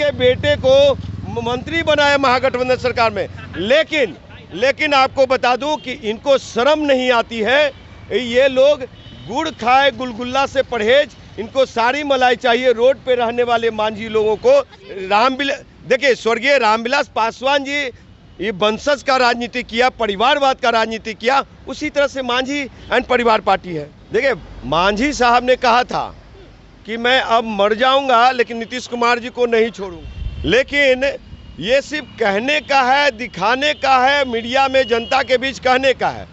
के बेटे को मंत्री बनाया महागठबंधन सरकार में, लेकिन आपको बता दूं कि इनको शर्म नहीं आती है। ये लोग गुड़ खाए गुलगुल्ला से परहेज, इनको सारी मलाई चाहिए। रोड पे रहने वाले मांझी लोगों को देखिए, स्वर्गीय रामविलास पासवान जी ये वंशज का राजनीति किया, परिवारवाद का राजनीति किया, उसी तरह से मांझी एंड परिवार पार्टी है। देखिए, मांझी साहब ने कहा था कि मैं अब मर जाऊंगा लेकिन नीतीश कुमार जी को नहीं छोड़ूंगा, लेकिन ये सिर्फ कहने का है, दिखाने का है, मीडिया में जनता के बीच कहने का है।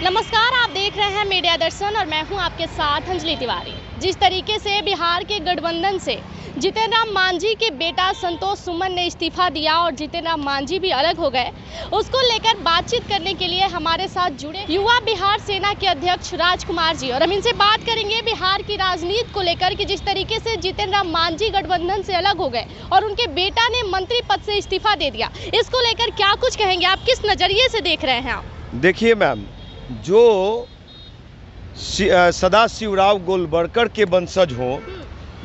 नमस्कार, आप देख रहे हैं मीडिया दर्शन और मैं हूं आपके साथ अंजलि तिवारी। जिस तरीके से बिहार के गठबंधन से जितिन राम मांझी के बेटा संतोष सुमन ने इस्तीफा दिया और जितिन राम मांझी भी अलग हो गए, उसको लेकर बातचीत करने के लिए हमारे साथ जुड़े युवा बिहार सेना के अध्यक्ष राजकुमार जी, और हम इनसे बात करेंगे बिहार की राजनीति को लेकर कि जिस तरीके से जितिन राम मांझी गठबंधन से अलग हो गए और उनके बेटा ने मंत्री पद से इस्तीफा दे दिया, इसको लेकर क्या कुछ कहेंगे, आप किस नजरिए से देख रहे हैं? आप देखिए मैम, जो सदाशिवराव गोलवलकर के वंशज हो,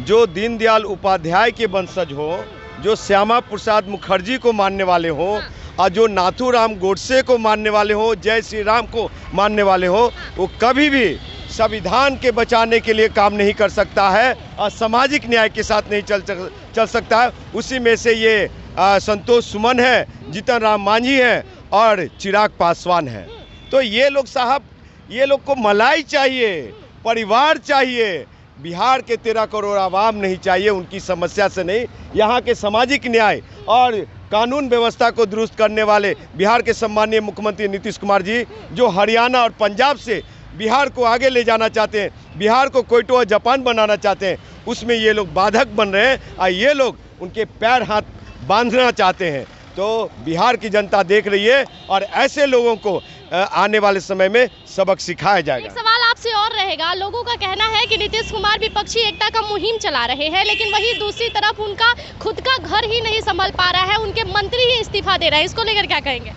जो दीनदयाल उपाध्याय के वंशज हो, जो श्यामा प्रसाद मुखर्जी को मानने वाले हो, और जो नाथूराम गोडसे को मानने वाले हो, जय श्री राम को मानने वाले हो, वो कभी भी संविधान के बचाने के लिए काम नहीं कर सकता है और सामाजिक न्याय के साथ नहीं चल सकता है। उसी में से ये संतोष सुमन है, जितिन राम मांझी है और चिराग पासवान है। तो ये लोग साहब, ये लोग को मलाई चाहिए, परिवार चाहिए, बिहार के 13 करोड़ आवाम नहीं चाहिए। उनकी समस्या से नहीं, यहाँ के सामाजिक न्याय और कानून व्यवस्था को दुरुस्त करने वाले बिहार के सम्मानीय मुख्यमंत्री नीतीश कुमार जी, जो हरियाणा और पंजाब से बिहार को आगे ले जाना चाहते हैं, बिहार को कोयटो जापान बनाना चाहते हैं, उसमें ये लोग बाधक बन रहे हैं और ये लोग उनके पैर हाथ बांधना चाहते हैं। तो बिहार की जनता देख रही है और ऐसे लोगों को आने वाले समय में सबक सिखाया जाएगा। एक सवाल आपसे और रहेगा, लोगों का कहना है कि नीतीश कुमार विपक्षी एकता का मुहिम चला रहे हैं, लेकिन वही दूसरी तरफ उनका खुद का घर ही नहीं संभल पा रहा है, उनके मंत्री ही इस्तीफा दे रहे हैं, इसको लेकर क्या कहेंगे?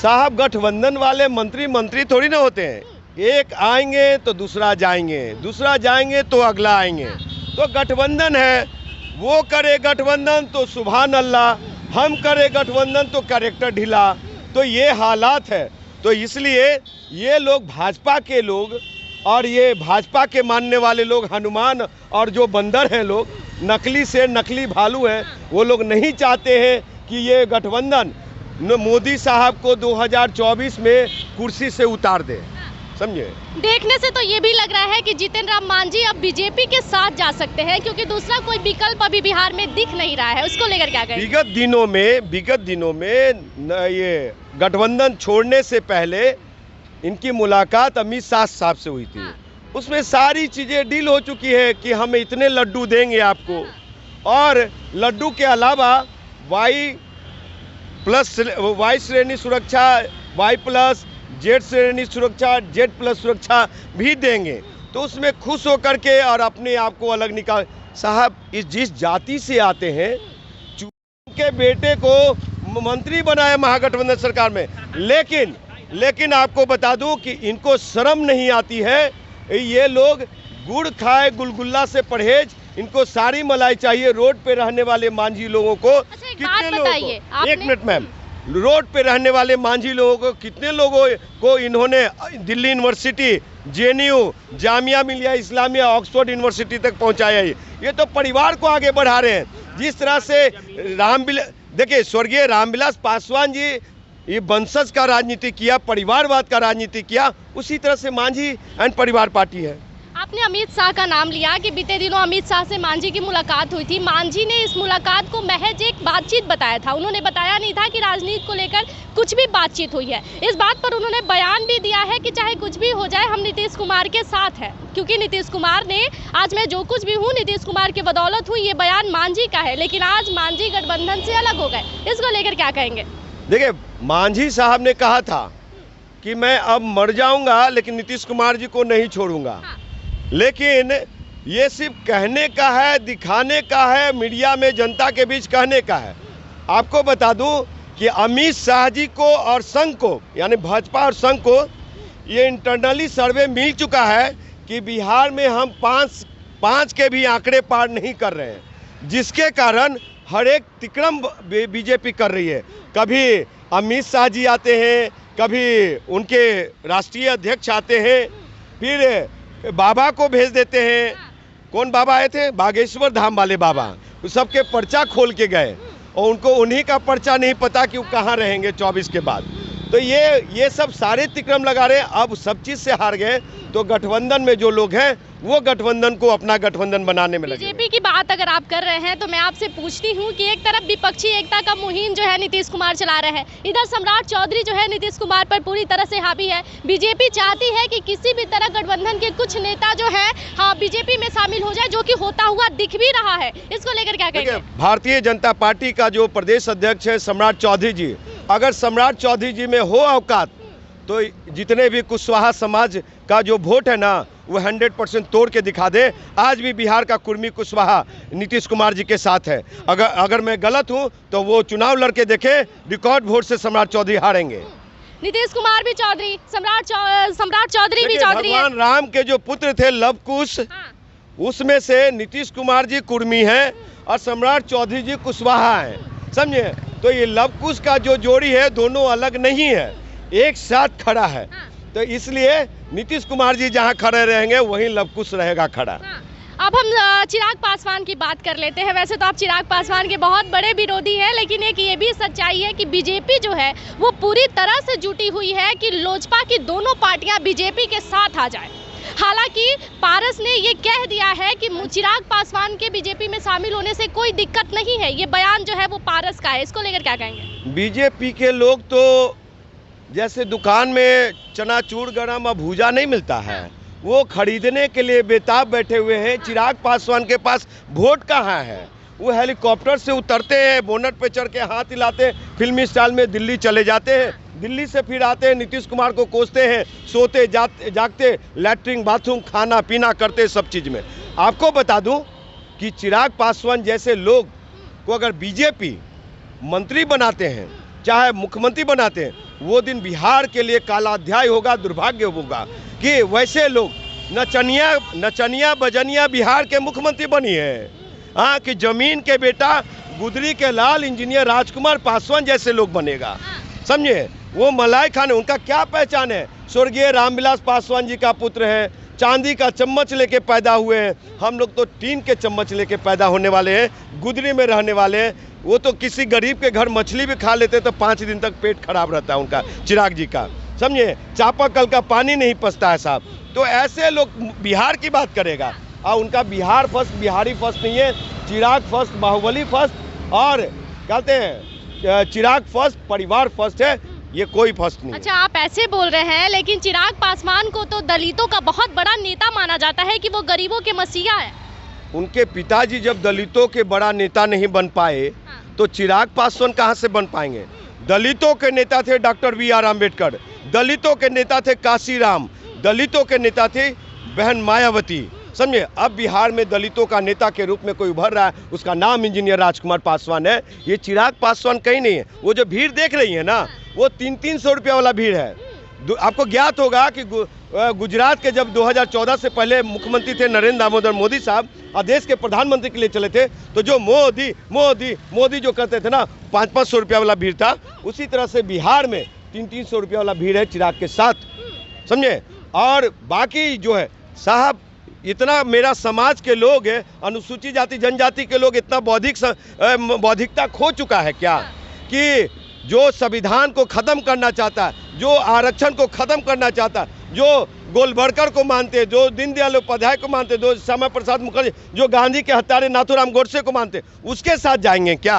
साहब, गठबंधन वाले मंत्री थोड़ी ना होते हैं। एक आएंगे तो दूसरा जाएंगे, दूसरा जाएंगे तो अगला आएंगे। तो गठबंधन है, वो करे गठबंधन तो सुभान अल्लाह, हम करे गठबंधन तो कैरेक्टर ढीला। तो ये हालात है। तो इसलिए ये लोग, भाजपा के लोग और ये भाजपा के मानने वाले लोग, हनुमान और जो बंदर हैं लोग, नकली शेर नकली भालू हैं, वो लोग नहीं चाहते हैं कि ये गठबंधन मोदी साहब को 2024 में कुर्सी से उतार दे। समझे? देखने से तो ये भी लग रहा है कि जितिन राम मांझी अब बीजेपी के साथ जा सकते हैं, क्योंकि दूसरा कोई विकल्प अभी बिहार में दिख नहीं रहा है, उसको लेकर क्या कहेंगे? विगत दिनों में ये गठबंधन छोड़ने से पहले इनकी मुलाकात अमित शाह साहब से हुई थी। उसमें सारी चीजें डील हो चुकी है कि हम इतने लड्डू देंगे आपको, और लड्डू के अलावा वाई श्रेणी सुरक्षा, वाई प्लस, जेड श्रेणी सुरक्षा, जेड प्लस सुरक्षा भी देंगे। तो उसमें खुश होकर के और अपने आप को अलग निकाल। साहब, जिस जाति से आते हैं, के बेटे को मंत्री बनाया महागठबंधन सरकार में, लेकिन आपको बता दूं कि इनको शर्म नहीं आती है। ये लोग गुड़ खाए गुलगुल्ला से परहेज, इनको सारी मलाई चाहिए। रोड पे रहने वाले मांझी लोगों को, कितने लोगों को, एक मिनट मैम, रोड पे रहने वाले मांझी लोगों को, कितने लोगों को इन्होंने Delhi university, JNU, Jamia Millia Islamia, Oxford university तक पहुंचाया है। ये तो परिवार को आगे बढ़ा रहे हैं। जिस तरह से देखिए, स्वर्गीय रामविलास पासवान जी ये वंशज का राजनीति किया, परिवारवाद का राजनीति किया, उसी तरह से मांझी एंड परिवार पार्टी है। आपने अमित शाह का नाम लिया कि बीते दिनों अमित शाह से मांझी की मुलाकात हुई थी। मांझी ने इस मुलाकात को महज एक बातचीत बताया था, उन्होंने बताया नहीं था कि राजनीति को लेकर कुछ भी बातचीत हुई है। इस बात पर उन्होंने बयान भी दिया है कि चाहे कुछ भी हो जाए, हम नीतीश कुमार के साथ हैं, क्योंकि नीतीश कुमार ने, आज मैं जो कुछ भी हूँ नीतीश कुमार की बदौलत हूँ, ये बयान मांझी का है। लेकिन आज मांझी गठबंधन से अलग हो गए, इसको लेकर क्या कहेंगे? देखिए, मांझी साहब ने कहा था कि मैं अब मर जाऊंगा लेकिन नीतीश कुमार जी को नहीं छोड़ूंगा, लेकिन ये सिर्फ कहने का है, दिखाने का है, मीडिया में जनता के बीच कहने का है। आपको बता दूं कि अमित शाह जी को और संघ को, यानी भाजपा और संघ को, ये इंटरनली सर्वे मिल चुका है कि बिहार में हम पाँच के भी आंकड़े पार नहीं कर रहे हैं, जिसके कारण हर एक तिक्रम बीजेपी कर रही है। कभी अमित शाह जी आते हैं, कभी उनके राष्ट्रीय अध्यक्ष आते हैं, फिर बाबा को भेज देते हैं। कौन बाबा आए थे? बागेश्वर धाम वाले बाबा, सबके पर्चा खोल के गए और उनको उन्हीं का पर्चा नहीं पता कि वो कहाँ रहेंगे 24 के बाद। तो ये सब सारे तिक्रम लगा रहे हैं। अब सब चीज़ से हार गए तो गठबंधन में जो लोग हैं वो गठबंधन को अपना गठबंधन बनाने में लगे। बीजेपी की बात अगर आप कर रहे हैं तो मैं आपसे पूछती हूँ कि एक तरफ विपक्षी एकता का मुहिम जो है नीतीश कुमार चला रहे हैं, इधर सम्राट चौधरी जो है नीतीश कुमार पर पूरी तरह से हावी है। बीजेपी चाहती है कि किसी भी तरह गठबंधन के कुछ नेता जो है बीजेपी में शामिल हो जाए, जो कि होता हुआ दिख भी रहा है। इसको लेकर क्या कहेंगे? भारतीय जनता पार्टी का जो प्रदेश अध्यक्ष है सम्राट चौधरी जी, अगर सम्राट चौधरी जी में हो औकात तो जितने भी कुशवाहा समाज का जो वोट है ना वो 100% तोड़ के दिखा दे। आज भी बिहार का कुर्मी कुशवाहा नीतीश कुमार जी के साथ है। अगर मैं गलत हूं तो वो चुनाव लड़के देखे, रिकॉर्ड वोट से सम्राट चौधरी हारेंगे। नीतीश कुमार भी चौधरी, सम्राट चौधरी भी चौधरी है। भगवान राम के जो पुत्र थे लव कुश, उसमें से नीतीश कुमार जी कुर्मी हैं और सम्राट चौधरी जी कुशवाहा हैं, समझे? तो ये लव कुश का जो जोड़ी है दोनों अलग नहीं है, एक साथ खड़ा है। तो इसलिए नीतीश कुमार जी जहां खड़े रहेंगे वहीं लव कुश रहेगा खड़ा। अब हम चिराग पासवान की बात कर लेते हैं। वैसे तो आप चिराग पासवान के बहुत बड़े विरोधी हैं, लेकिन एक ये भी सच्चाई है कि बीजेपी जो है वो पूरी तरह से जुटी हुई है कि लोजपा की दोनों पार्टियां बीजेपी के साथ आ जाए। हालांकि पारस ने ये कह दिया है कि चिराग पासवान के बीजेपी में शामिल होने से कोई दिक्कत नहीं है। ये बयान जो है वो पारस का है। इसको लेकर क्या कहेंगे? बीजेपी के लोग तो जैसे दुकान में चनाचूर गरम और भूजा नहीं मिलता है, वो खरीदने के लिए बेताब बैठे हुए हैं। चिराग पासवान के पास वोट कहाँ है? वो हेलीकॉप्टर से उतरते हैं, बोनट पे चढ़ के हाथ हिलाते हैं, फिल्मी स्टाइल में दिल्ली चले जाते हैं, दिल्ली से फिर आते हैं, नीतीश कुमार को कोसते हैं, सोते जागते, लैट्रिन बाथरूम खाना पीना करते सब चीज़ में। आपको बता दूं कि चिराग पासवान जैसे लोग को अगर बीजेपी मंत्री बनाते हैं, चाहे मुख्यमंत्री बनाते हैं, वो दिन बिहार के लिए काला अध्याय होगा, दुर्भाग्य होगा कि वैसे लोग नचनिया बजनिया बिहार के मुख्यमंत्री बनी है। हाँ, कि जमीन के बेटा गुदरी के लाल इंजीनियर राजकुमार पासवान जैसे लोग बनेगा, समझे? वो मलाई खाने, उनका क्या पहचान है? स्वर्गीय रामविलास पासवान जी का पुत्र है, चांदी का चम्मच लेके पैदा हुए हैं। हम लोग तो टीन के चम्मच लेके पैदा होने वाले हैं, गुदरी में रहने वाले हैं। वो तो किसी गरीब के घर मछली भी खा लेते तो 5 दिन तक पेट खराब रहता है उनका, चिराग जी का, समझे? चापाकल का पानी नहीं पचता है साहब। तो ऐसे लोग बिहार की बात करेगा और उनका बिहार फर्स्ट, बिहारी फर्स्ट नहीं है, चिराग फर्स्ट, बाहुबली फर्स्ट और कहते हैं चिराग फर्स्ट, परिवार फर्स्ट है, ये कोई फर्स्ट नहीं। अच्छा, आप ऐसे बोल रहे हैं, लेकिन चिराग पासवान को तो दलितों का बहुत बड़ा नेता माना जाता है कि वो गरीबों के मसीहा है। उनके पिताजी जब दलितों के बड़ा नेता नहीं बन पाए तो चिराग पासवान कहाँ से बन पाएंगे? दलितों के नेता थे डॉक्टर BR अम्बेडकर, दलितों के नेता थे काशीराम, दलितों के नेता थे बहन मायावती, समझे? अब बिहार में दलितों का नेता के रूप में कोई उभर रहा है, उसका नाम इंजीनियर राजकुमार पासवान है। ये चिराग पासवान कहीं नहीं है। वो जो भीड़ देख रही है ना, वो 300-300 रुपया वाला भीड़ है। आपको ज्ञात होगा कि गुजरात के जब 2014 से पहले मुख्यमंत्री थे नरेंद्र दामोदर मोदी साहब और देश के प्रधानमंत्री के लिए चले थे, तो जो मोदी मोदी मोदी जो करते थे ना, 500-500 रुपया वाला भीड़ था। उसी तरह से बिहार में 300-300 रुपया वाला भीड़ है चिराग के साथ, समझे? और बाकी जो है साहब, इतना मेरा समाज के लोग है, अनुसूचित जाति जनजाति के लोग इतना बौद्धिकता खो चुका है क्या कि जो संविधान को ख़त्म करना चाहता है, जो आरक्षण को ख़त्म करना चाहता है, जो गोलवलकर को मानते, जो दीनदयाल उपाध्याय को मानते, जो श्यामा प्रसाद मुखर्जी, जो गांधी के हत्यारे नाथूराम गोडसे को मानते, उसके साथ जाएंगे क्या?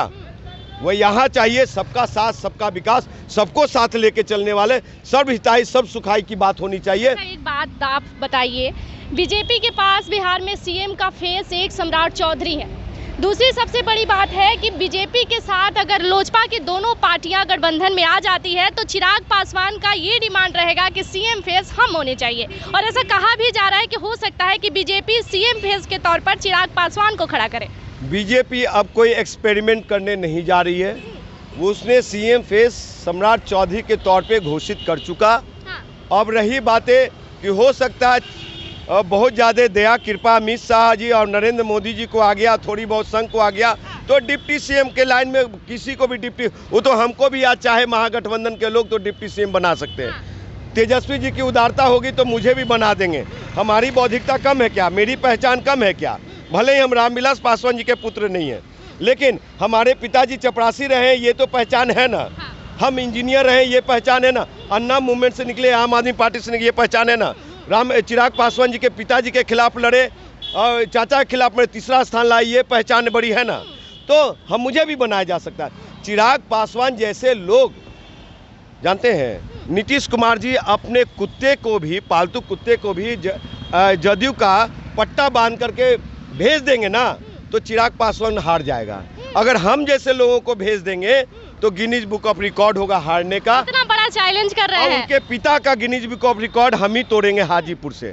वो यहाँ चाहिए सबका साथ, सबका विकास, सबको साथ लेके चलने वाले, सर्वहिताई सब सुखाई की बात होनी चाहिए। एक बात आप बताइए, बीजेपी के पास बिहार में CM का फेस एक सम्राट चौधरी है। दूसरी सबसे बड़ी बात है कि बीजेपी के साथ अगर लोजपा की दोनों पार्टियां गठबंधन में आ जाती है तो चिराग पासवान का ये डिमांड रहेगा कि CM फेस हम होने चाहिए। और ऐसा कहा भी जा रहा है कि हो सकता है कि बीजेपी CM फेस के तौर पर चिराग पासवान को खड़ा करे। बीजेपी अब कोई एक्सपेरिमेंट करने नहीं जा रही है। उसने CM फेस सम्राट चौधरी के तौर पे घोषित कर चुका। अब रही बातें कि हो सकता है बहुत ज़्यादा दया कृपा अमित शाह जी और नरेंद्र मोदी जी को आ गया, थोड़ी बहुत संघ को आ गया, तो डिप्टी सीएम के लाइन में किसी को भी डिप्टी, वो तो हमको भी आज चाहे महागठबंधन के लोग तो डिप्टी सीएम बना सकते हैं। तेजस्वी जी की उदारता होगी तो मुझे भी बना देंगे। हमारी बौद्धिकता कम है क्या? मेरी पहचान कम है क्या? भले ही हम रामविलास पासवान जी के पुत्र नहीं हैं, लेकिन हमारे पिताजी चपरासी रहे, ये तो पहचान है ना। हम इंजीनियर रहे, ये पहचान है ना। अन्ना मूवमेंट से निकले, आम आदमी पार्टी से निकले, ये पहचान है ना। चिराग पासवान जी के पिताजी के खिलाफ लड़े और चाचा के खिलाफ में तीसरा स्थान लाए, ये पहचान बड़ी है ना। तो मुझे भी बनाया जा सकता है। चिराग पासवान जैसे लोग जानते हैं, नीतीश कुमार जी अपने कुत्ते को भी, पालतू कुत्ते को भी जदयू का पट्टा बांध करके भेज देंगे ना, तो चिराग पासवान हार जाएगा। अगर हम जैसे लोगों को भेज देंगे तो गिनीज बुक ऑफ रिकॉर्ड होगा हारने का। इतना बड़ा चैलेंज कर रहे हैं। उनके पिता का गिनीज बुक ऑफ रिकॉर्ड हम ही तोड़ेंगे हाजीपुर से।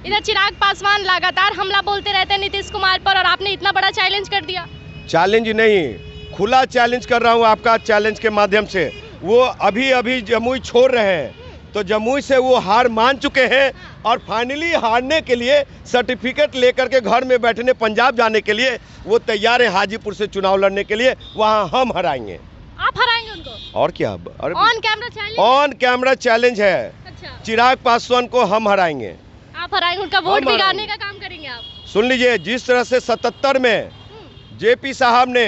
इधर चिराग पासवान लगातार हमला बोलते रहते हैं नीतीश कुमार पर, और आपने इतना बड़ा चैलेंज कर दिया। चैलेंज नहीं, खुला चैलेंज कर रहा हूँ आपका चैलेंज के माध्यम से। वो अभी जमुई छोड़ रहे हैं, तो जमुई से वो हार मान चुके हैं और फाइनली हारने के लिए सर्टिफिकेट लेकर के घर में बैठने पंजाब जाने के लिए वो तैयार है। हाजीपुर से चुनाव लड़ने के लिए वहाँ हम हराएंगे। आप हराएंगे उनको? और क्या? On camera challenge? On camera challenge है। अच्छा। चिराग पासवान को हम हराएंगे। आप हराएंगे, उनका वोट बिगाड़ने का काम करेंगे आप? सुन लीजिए, जिस तरह से 77 में जेपी साहब ने,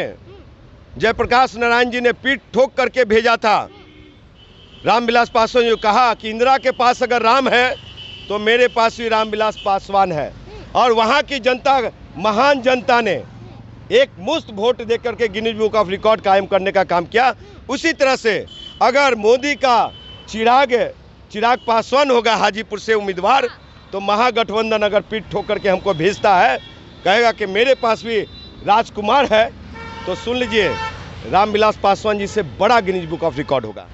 जयप्रकाश नारायण जी ने पीठ ठोक करके भेजा था, रामविलास पासवान जी कहा कि इंदिरा के पास अगर राम है तो मेरे पास भी रामविलास पासवान है, और वहाँ की जनता, महान जनता ने एक मुश्त वोट देकर के गिनीज बुक ऑफ रिकॉर्ड कायम करने का काम किया। उसी तरह से अगर मोदी का चिराग पासवान होगा हाजीपुर से उम्मीदवार, तो महागठबंधन अगर पीठ ठोक करके हमको भेजता है, कहेगा कि मेरे पास भी राजकुमार है, तो सुन लीजिए, रामविलास पासवान जी से बड़ा गिनीज बुक ऑफ रिकॉर्ड होगा।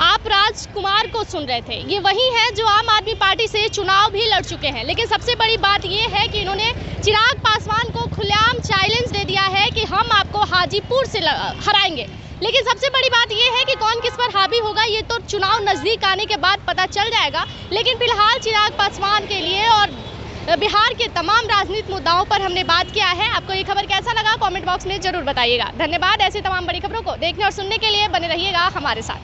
आप राजकुमार को सुन रहे थे, ये वही है जो आम आदमी पार्टी से चुनाव भी लड़ चुके हैं। लेकिन सबसे बड़ी बात ये है कि इन्होंने चिराग पासवान को खुलेआम चैलेंज दे दिया है कि हम आपको हाजीपुर से हराएंगे। लेकिन सबसे बड़ी बात ये है कि कौन किस पर हावी होगा ये तो चुनाव नजदीक आने के बाद पता चल जाएगा। लेकिन फिलहाल चिराग पासवान के लिए और बिहार के तमाम राजनीतिक मुद्दाओं पर हमने बात किया है। आपको ये खबर कैसा लगा कमेंट बॉक्स में जरूर बताइएगा। धन्यवाद। ऐसी तमाम बड़ी खबरों को देखने और सुनने के लिए बने रहिएगा हमारे साथ।